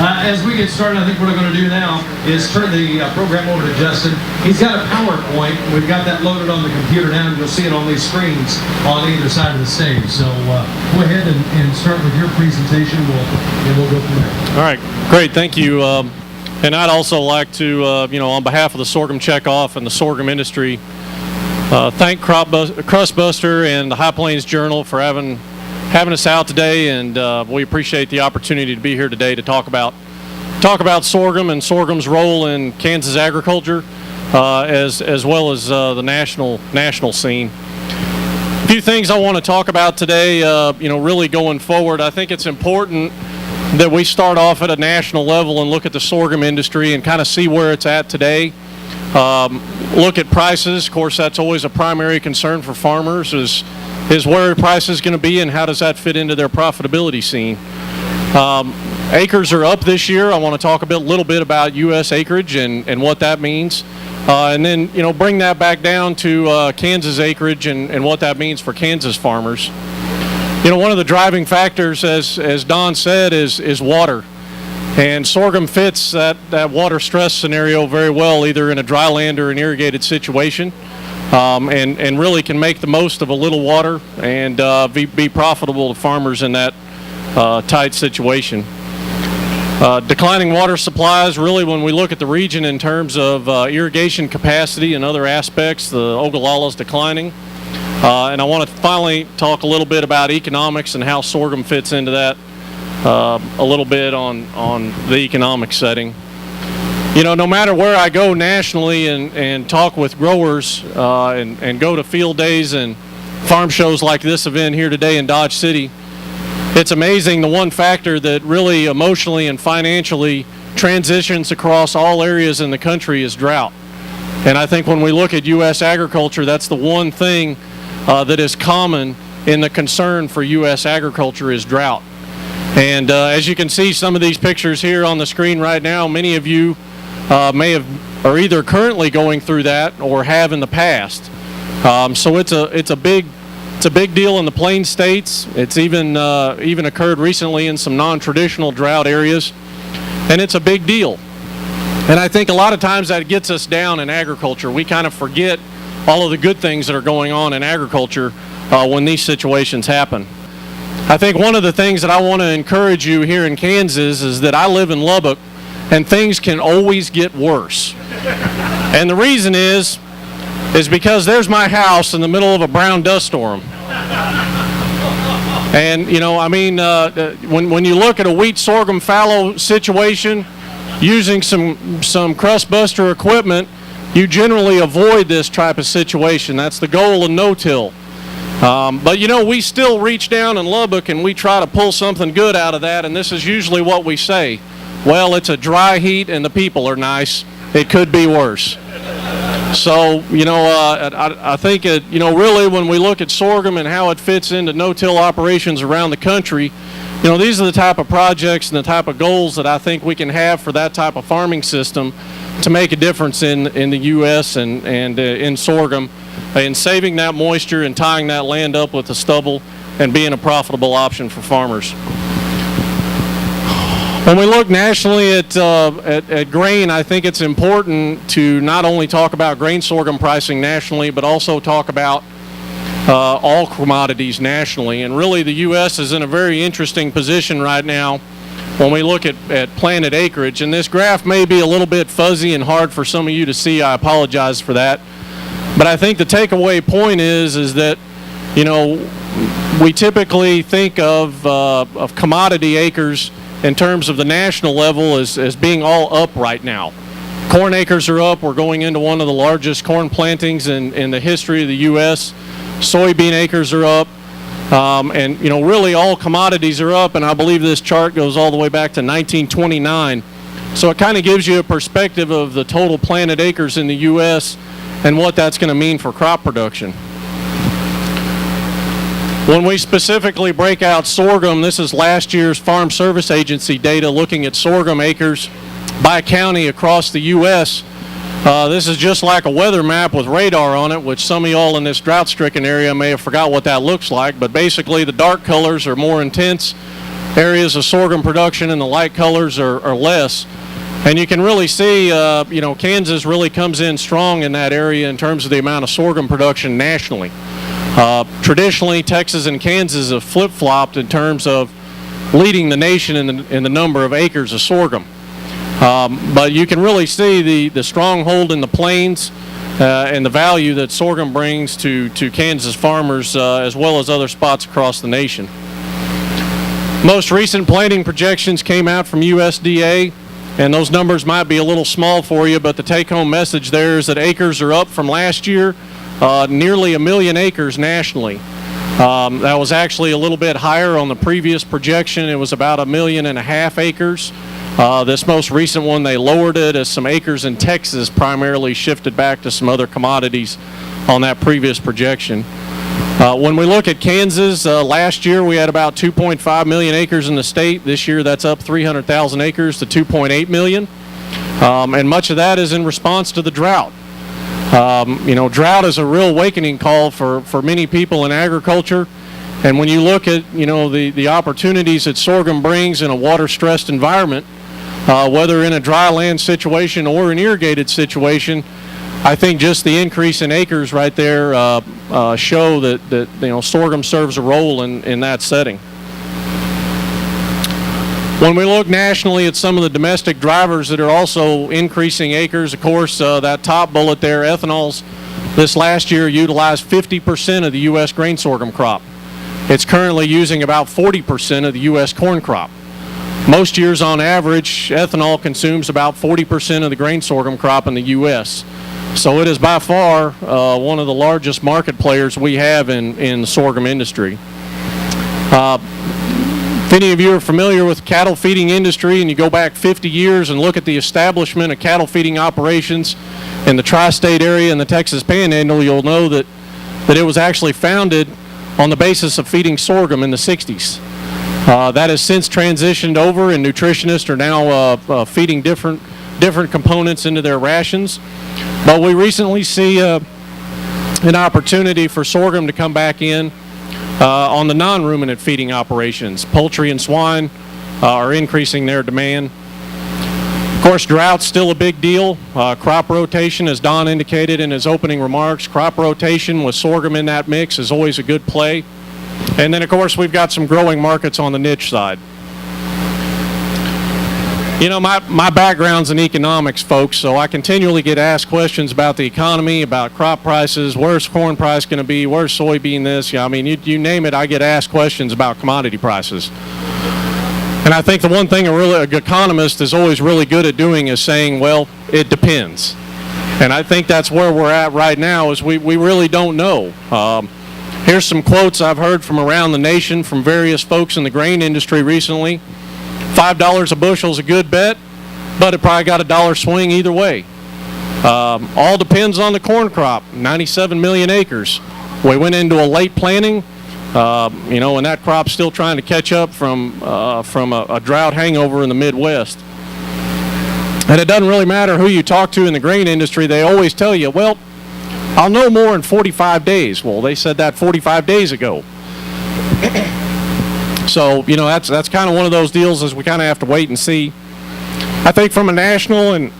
As we get started, I think what we're going to do now is turn the program over to Justin. He's got a PowerPoint. We've got that loaded on the computer now, and you'll see it on these screens on either side of the stage. So go ahead and start with your presentation, and we'll go from there. All right, great, thank you. And I'd also like to, on behalf of the Sorghum Checkoff and the sorghum industry, thank Crustbuster and the High Plains Journal for having us out today, and we appreciate the opportunity to be here today to talk about sorghum and sorghum's role in Kansas agriculture, as well as the national scene. A few things I want to talk about today. Really going forward, I think it's important that we start off at a national level and look at the sorghum industry and kind of see where it's at today. Look at prices. Of course, that's always a primary concern for farmers, is where price is going to be and how does that fit into their profitability scene. Acres are up this year. I want to talk a little bit about U.S. acreage and what that means. And then, bring that back down to Kansas acreage and what that means for Kansas farmers. One of the driving factors, as Don said, is water. And sorghum fits that water stress scenario very well, either in a dry land or an irrigated situation, and really can make the most of a little water and be profitable to farmers in that tight situation. Declining water supplies, really when we look at the region in terms of irrigation capacity and other aspects, the Ogallala is declining. And I want to finally talk a little bit about economics and how sorghum fits into that a little bit on the economic setting. No matter where I go nationally and talk with growers and go to field days and farm shows like this event here today in Dodge City, it's amazing the one factor that really emotionally and financially transitions across all areas in the country is drought. And I think when we look at U.S. agriculture, that's the one thing that is common in the concern for U.S. agriculture is drought. And as you can see, some of these pictures here on the screen right now, many of you are either currently going through that or have in the past. So it's a big deal in the Plains states. It's even occurred recently in some non-traditional drought areas, and it's a big deal. And I think a lot of times that gets us down in agriculture. We kind of forget all of the good things that are going on in agriculture when these situations happen. I think one of the things that I want to encourage you here in Kansas is that I live in Lubbock, and things can always get worse. And the reason is because there's my house in the middle of a brown dust storm. And, when you look at a wheat sorghum fallow situation, using some Crustbuster equipment, you generally avoid this type of situation. That's the goal of no-till. But we still reach down in Lubbock and we try to pull something good out of that, and this is usually what we say. Well, it's a dry heat and the people are nice. It could be worse. So, I think, really when we look at sorghum and how it fits into no-till operations around the country, these are the type of projects and the type of goals that I think we can have for that type of farming system to make a difference in the U.S. and in sorghum, in saving that moisture and tying that land up with the stubble and being a profitable option for farmers. When we look nationally at grain, I think it's important to not only talk about grain sorghum pricing nationally, but also talk about all commodities nationally. And really the U.S. is in a very interesting position right now when we look at planted acreage. And this graph may be a little bit fuzzy and hard for some of you to see. I apologize for that. But I think the takeaway point is that, we typically think of commodity acres in terms of the national level as being all up right now. Corn acres are up. We're going into one of the largest corn plantings in the history of the U.S. Soybean acres are up. And really all commodities are up, and I believe this chart goes all the way back to 1929. So it kind of gives you a perspective of the total planted acres in the U.S. and what that's going to mean for crop production. When we specifically break out sorghum, this is last year's Farm Service Agency data looking at sorghum acres by county across the U.S. This is just like a weather map with radar on it, which some of y'all in this drought-stricken area may have forgot what that looks like, but basically the dark colors are more intense areas of sorghum production and the light colors are less. And you can really see, Kansas really comes in strong in that area in terms of the amount of sorghum production nationally. Traditionally, Texas and Kansas have flip-flopped in terms of leading the nation in the number of acres of sorghum. But you can really see the stronghold in the plains and the value that sorghum brings to Kansas farmers as well as other spots across the nation. Most recent planting projections came out from USDA, and those numbers might be a little small for you, but the take-home message there is that acres are up from last year, nearly 1 million acres nationally. That was actually a little bit higher on the previous projection. It was about 1.5 million acres. This most recent one, they lowered it as some acres in Texas primarily shifted back to some other commodities on that previous projection. When we look at Kansas, last year we had about 2.5 million acres in the state. This year that's up 300,000 acres to 2.8 million. And much of that is in response to the drought. Drought is a real awakening call for many people in agriculture. And when you look at, the opportunities that sorghum brings in a water-stressed environment, whether in a dry land situation or an irrigated situation, I think just the increase in acres right there show that sorghum serves a role in that setting. When we look nationally at some of the domestic drivers that are also increasing acres, of course, that top bullet there, ethanols, this last year utilized 50% of the U.S. grain sorghum crop. It's currently using about 40% of the U.S. corn crop. Most years on average, ethanol consumes about 40% of the grain sorghum crop in the U.S. So it is by far one of the largest market players we have in the sorghum industry. If any of you are familiar with the cattle feeding industry and you go back 50 years and look at the establishment of cattle feeding operations in the tri-state area and the Texas Panhandle, you'll know that it was actually founded on the basis of feeding sorghum in the 60s. That has since transitioned over, and nutritionists are now feeding different components into their rations. But we recently see an opportunity for sorghum to come back in on the non-ruminant feeding operations. Poultry and swine are increasing their demand. Of course, drought's still a big deal. Crop rotation, as Don indicated in his opening remarks, crop rotation with sorghum in that mix is always a good play. And then, of course, we've got some growing markets on the niche side. My background's in economics, folks, so I continually get asked questions about the economy, about crop prices, where's corn price going to be, where's soybean this. You name it, I get asked questions about commodity prices. And I think the one thing an economist is always really good at doing is saying, well, it depends. And I think that's where we're at right now, is we really don't know. Here's some quotes I've heard from around the nation from various folks in the grain industry recently. $5 a bushel is a good bet, but it probably got a dollar swing either way. All depends on the corn crop, 97 million acres. We went into a late planting, and that crop's still trying to catch up from a drought hangover in the Midwest. And it doesn't really matter who you talk to in the grain industry, they always tell you, well, I'll know more in 45 days. Well, they said that 45 days ago. So, that's kind of one of those deals as we kind of have to wait and see. I think from a national and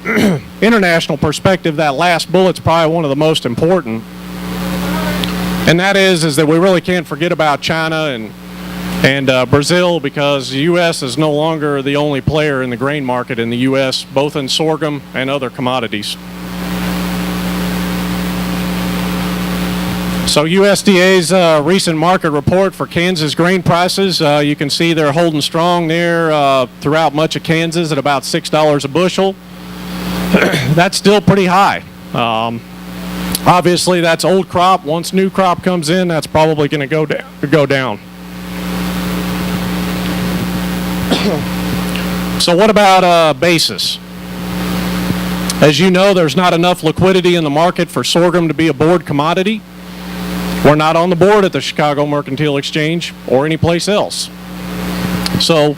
international perspective, that last bullet's probably one of the most important. And that is that we really can't forget about China and Brazil, because the U.S. is no longer the only player in the grain market in the U.S., both in sorghum and other commodities. So USDA's recent market report for Kansas grain prices, you can see they're holding strong there throughout much of Kansas at about $6 a bushel. That's still pretty high. Obviously, that's old crop. Once new crop comes in, that's probably going to go down. So what about basis? As you know, there's not enough liquidity in the market for sorghum to be a board commodity. We're not on the board at the Chicago Mercantile Exchange or anyplace else. So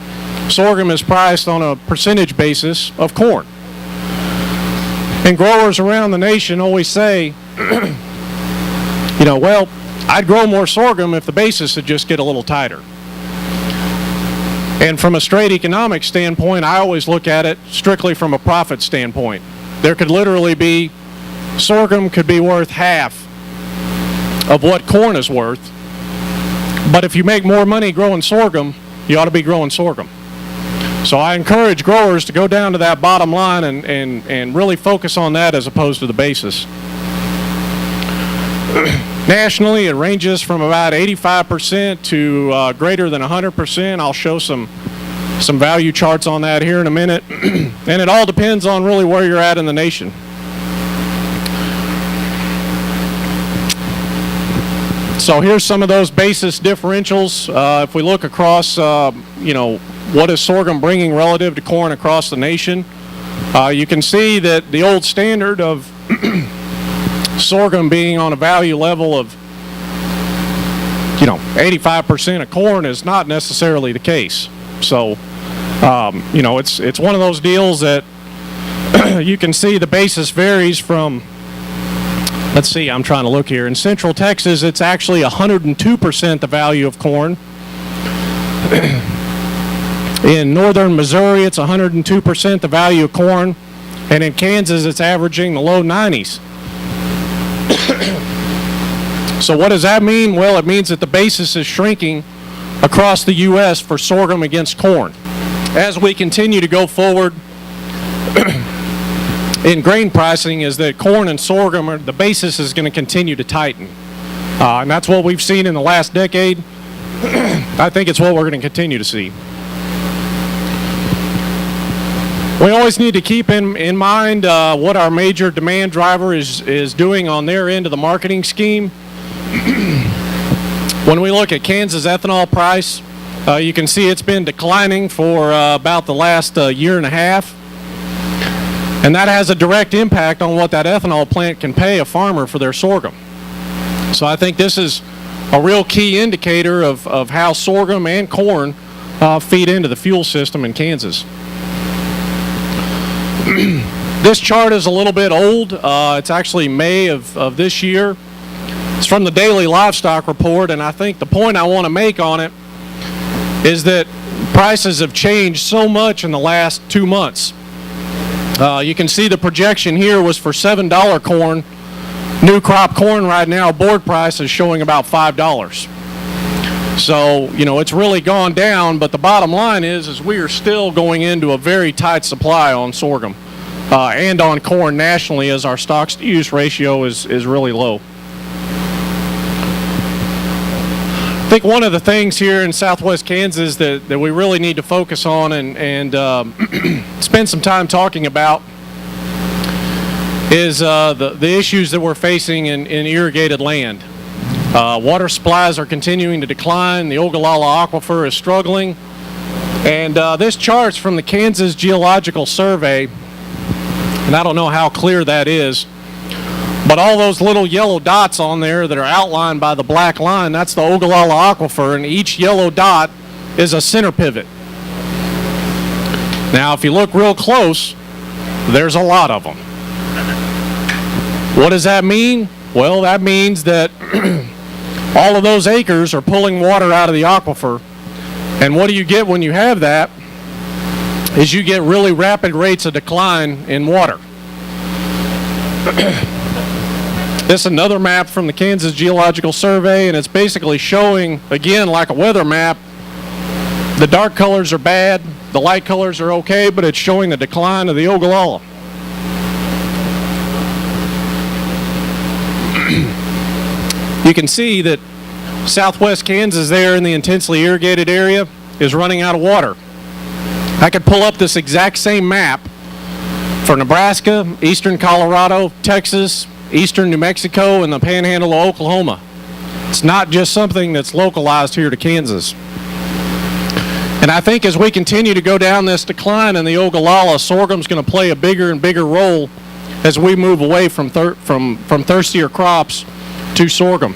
sorghum is priced on a percentage basis of corn. And growers around the nation always say, well, I'd grow more sorghum if the basis would just get a little tighter. And from a straight economic standpoint, I always look at it strictly from a profit standpoint. There could literally be, sorghum could be worth half of what corn is worth, but if you make more money growing sorghum, you ought to be growing sorghum. So I encourage growers to go down to that bottom line and really focus on that as opposed to the basis. Nationally, it ranges from about 85% to greater than 100%. I'll show some value charts on that here in a minute. And it all depends on really where you're at in the nation. So here's some of those basis differentials. If we look across, what is sorghum bringing relative to corn across the nation, you can see that the old standard of sorghum being on a value level of 85% of corn is not necessarily the case. So it's one of those deals that you can see the basis varies from, let's see, I'm trying to look here. In Central Texas, it's actually 102% the value of corn. In northern Missouri, it's 102% the value of corn. And in Kansas, it's averaging the low 90s. So what does that mean? Well, it means that the basis is shrinking across the U.S. for sorghum against corn. As we continue to go forward in grain pricing, is that corn and sorghum, the basis is going to continue to tighten. And that's what we've seen in the last decade. I think it's what we're going to continue to see. We always need to keep in mind what our major demand driver is doing on their end of the marketing scheme. When we look at Kansas ethanol price, you can see it's been declining for about the last year and a half. And that has a direct impact on what that ethanol plant can pay a farmer for their sorghum. So I think this is a real key indicator of how sorghum and corn feed into the fuel system in Kansas. This chart is a little bit old. It's actually May of this year. It's from the Daily Livestock Report, and I think the point I want to make on it is that prices have changed so much in the last 2 months. You can see the projection here was for $7 corn. New crop corn right now, board price is showing about $5. So, it's really gone down, but the bottom line is we are still going into a very tight supply on sorghum and on corn nationally, as our stocks-to-use ratio is really low. I think one of the things here in southwest Kansas that we really need to focus on and spend some time talking about is the issues that we're facing in irrigated land. Water supplies are continuing to decline. The Ogallala Aquifer is struggling. And this chart's from the Kansas Geological Survey, and I don't know how clear that is, but all those little yellow dots on there that are outlined by the black line, that's the Ogallala Aquifer, and each yellow dot is a center pivot. Now, if you look real close, there's a lot of them. What does that mean? Well, that means that all of those acres are pulling water out of the aquifer. And what do you get when you have that? Is you get really rapid rates of decline in water. This is another map from the Kansas Geological Survey, and it's basically showing, again, like a weather map, the dark colors are bad, the light colors are okay, but it's showing the decline of the Ogallala. You can see that southwest Kansas there in the intensely irrigated area is running out of water. I could pull up this exact same map for Nebraska, eastern Colorado, Texas, eastern New Mexico, and the panhandle of Oklahoma. It's not just something that's localized here to Kansas. And I think as we continue to go down this decline in the Ogallala, sorghum's going to play a bigger and bigger role as we move away from thirstier crops to sorghum.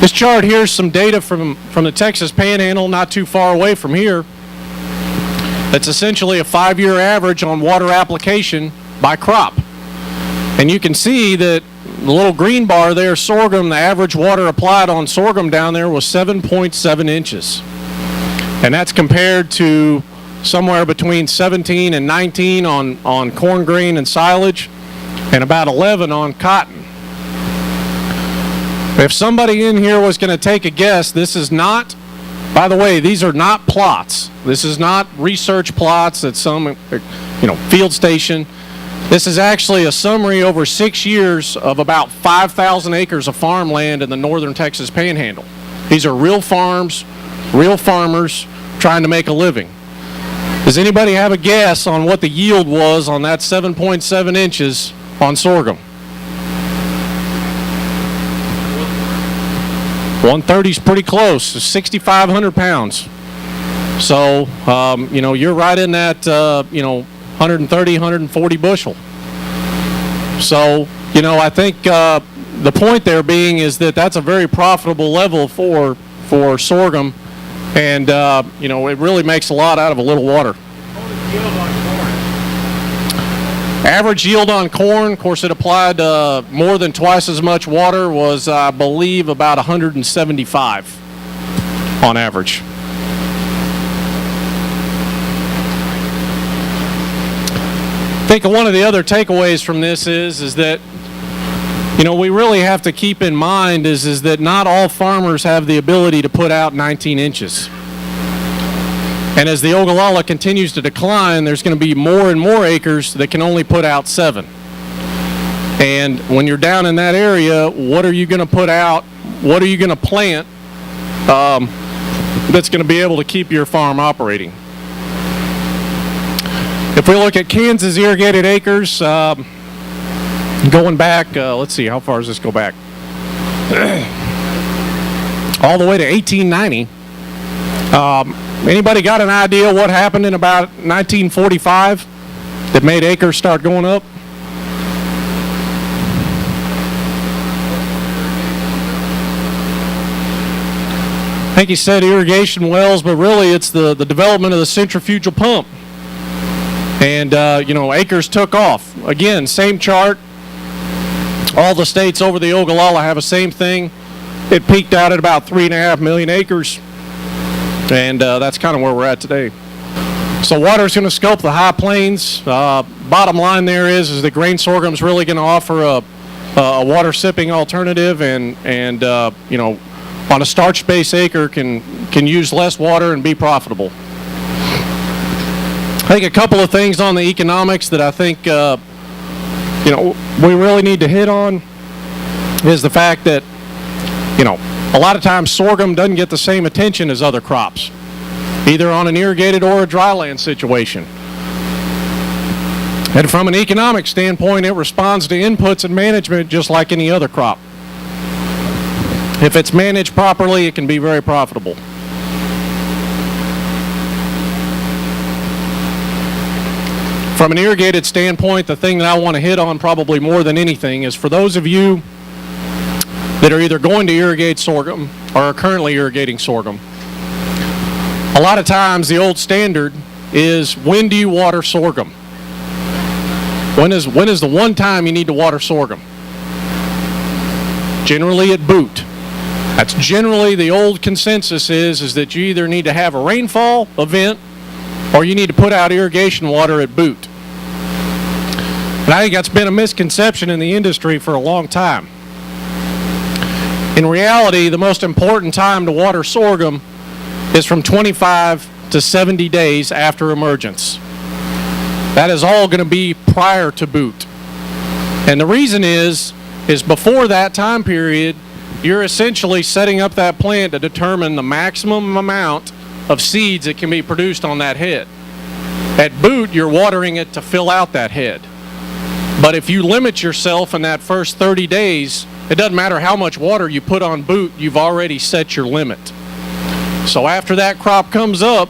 This chart here is some data from the Texas Panhandle, not too far away from here. It's essentially a 5-year average on water application by crop. And you can see that the little green bar there, sorghum, the average water applied on sorghum down there was 7.7 inches. And that's compared to somewhere between 17 and 19 on corn grain and silage, and about 11 on cotton. If somebody in here was going to take a guess, this is not, by the way, these are not plots. This is not research plots at some, field station. This is actually a summary over 6 years of about 5,000 acres of farmland in the northern Texas Panhandle. These are real farms, real farmers trying to make a living. Does anybody have a guess on what the yield was on that 7.7 inches on sorghum? 130 is pretty close, 6,500 pounds. So, you're right in that, 130, 140 bushel. So, I think the point there being is that that's a very profitable level for sorghum, and, it really makes a lot out of a little water. Average yield on corn, of course, it applied more than twice as much water, was, I believe, about 175 on average. I think one of the other takeaways from this is that, we really have to keep in mind is that not all farmers have the ability to put out 19 inches. And as the Ogallala continues to decline, there's going to be more and more acres that can only put out 7. And when you're down in that area, what are you going to put out? What are you going to plant that's going to be able to keep your farm operating? If we look at Kansas irrigated acres, going back, let's see, how far does this go back? All the way to 1890. Anybody got an idea what happened in about 1945 that made acres start going up? I think he said irrigation wells, but really it's the development of the centrifugal pump. And, acres took off. Again, same chart. All the states over the Ogallala have the same thing. It peaked out at about 3.5 million acres. And that's kind of where we're at today. So water's going to scope the high plains. Bottom line there is that grain sorghum is really going to offer a water sipping alternative, and on a starch-based acre can use less water and be profitable. I think a couple of things on the economics that I think we really need to hit on is the fact that a lot of times sorghum doesn't get the same attention as other crops, either on an irrigated or a dryland situation. And from an economic standpoint, it responds to inputs and management just like any other crop. If it's managed properly, it can be very profitable. From an irrigated standpoint, the thing that I want to hit on probably more than anything is for those of you that are either going to irrigate sorghum or are currently irrigating sorghum. A lot of times the old standard is, when do you water sorghum? When is the one time you need to water sorghum? Generally at boot. That's generally the old consensus is that you either need to have a rainfall event or you need to put out irrigation water at boot. And I think that's been a misconception in the industry for a long time. In reality, the most important time to water sorghum is from 25 to 70 days after emergence. That is all going to be prior to boot. And the reason is before that time period, you're essentially setting up that plant to determine the maximum amount of seeds that can be produced on that head. At boot, you're watering it to fill out that head. But if you limit yourself in that first 30 days, it doesn't matter how much water you put on boot, you've already set your limit. So after that crop comes up,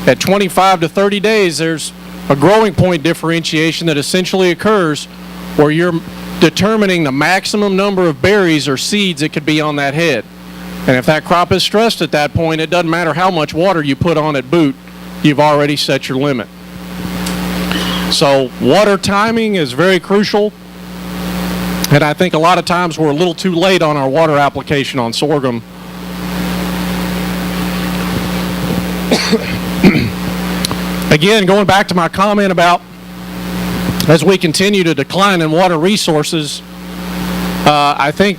at 25 to 30 days, there's a growing point differentiation that essentially occurs where you're determining the maximum number of berries or seeds that could be on that head. And if that crop is stressed at that point, it doesn't matter how much water you put on at boot, you've already set your limit. So water timing is very crucial. And I think a lot of times we're a little too late on our water application on sorghum. Again, going back to my comment about as we continue to decline in water resources, I think,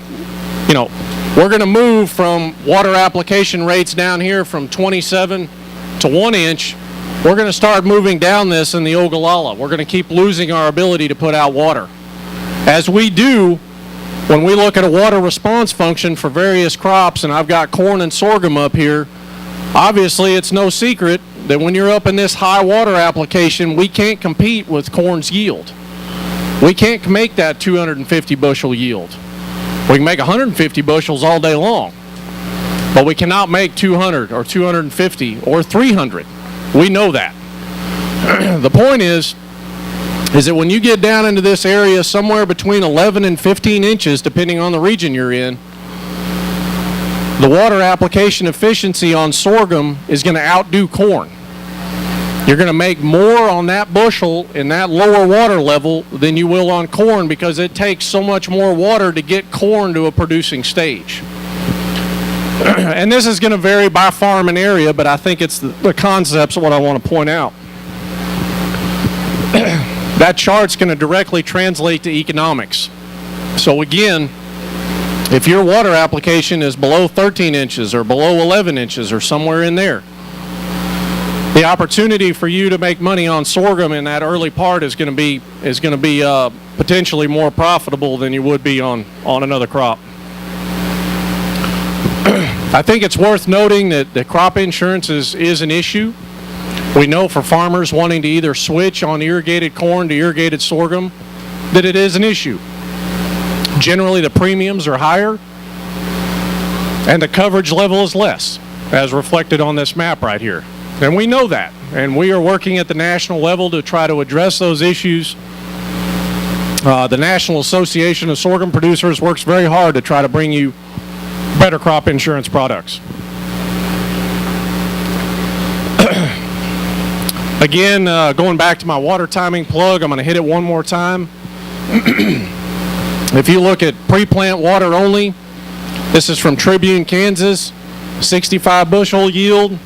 we're going to move from water application rates down here from 27 to 1 inch. We're going to start moving down this in the Ogallala. We're going to keep losing our ability to put out water. As we do, when we look at a water response function for various crops, and I've got corn and sorghum up here, obviously it's no secret that when you're up in this high water application, we can't compete with corn's yield. We can't make that 250 bushel yield. We can make 150 bushels all day long, but we cannot make 200 or 250 or 300. We know that. The point is that when you get down into this area somewhere between 11 and 15 inches, depending on the region you're in, the water application efficiency on sorghum is going to outdo corn. You're going to make more on that bushel in that lower water level than you will on corn, because it takes so much more water to get corn to a producing stage. And this is going to vary by farm and area, but I think it's the concepts of what I want to point out. That chart's going to directly translate to economics. So again, if your water application is below 13 inches or below 11 inches or somewhere in there, the opportunity for you to make money on sorghum in that early part is going to be potentially more profitable than you would be on another crop. I think it's worth noting that the crop insurance is an issue. We know for farmers wanting to either switch on irrigated corn to irrigated sorghum that it is an issue. Generally, the premiums are higher and the coverage level is less, as reflected on this map right here. And we know that, and we are working at the national level to try to address those issues. The National Association of Sorghum Producers works very hard to try to bring you better crop insurance products. Again, going back to my water timing plug, I'm going to hit it one more time. If you look at pre-plant water only, this is from Tribune, Kansas, 65 bushel yield.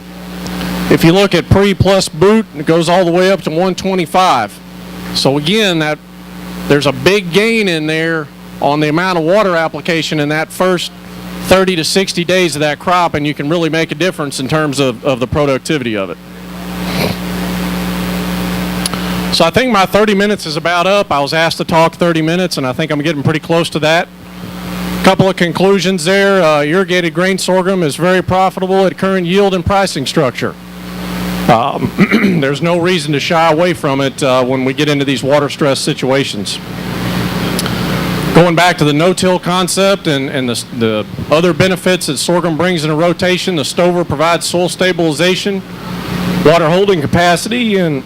If you look at pre plus boot, it goes all the way up to 125. So again, there's a big gain in there on the amount of water application in that first 30 to 60 days of that crop, and you can really make a difference in terms of the productivity of it. So I think my 30 minutes is about up. I was asked to talk 30 minutes, and I think I'm getting pretty close to that. A couple of conclusions there. Irrigated grain sorghum is very profitable at current yield and pricing structure. There's no reason to shy away from it when we get into these water stress situations. Going back to the no-till concept and the other benefits that sorghum brings in a rotation, the stover provides soil stabilization, water holding capacity, and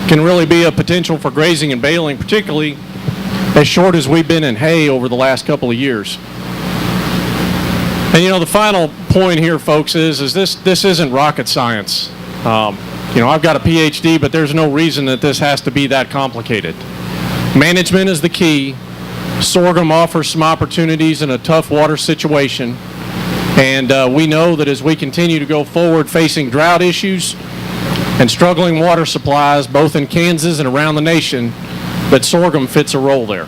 can really be a potential for grazing and baling, particularly as short as we've been in hay over the last couple of years. And the final point here, folks, is this isn't rocket science. I've got a PhD, but there's no reason that this has to be that complicated. Management is the key. Sorghum offers some opportunities in a tough water situation, and we know that as we continue to go forward facing drought issues and struggling water supplies both in Kansas and around the nation, that sorghum fits a role there.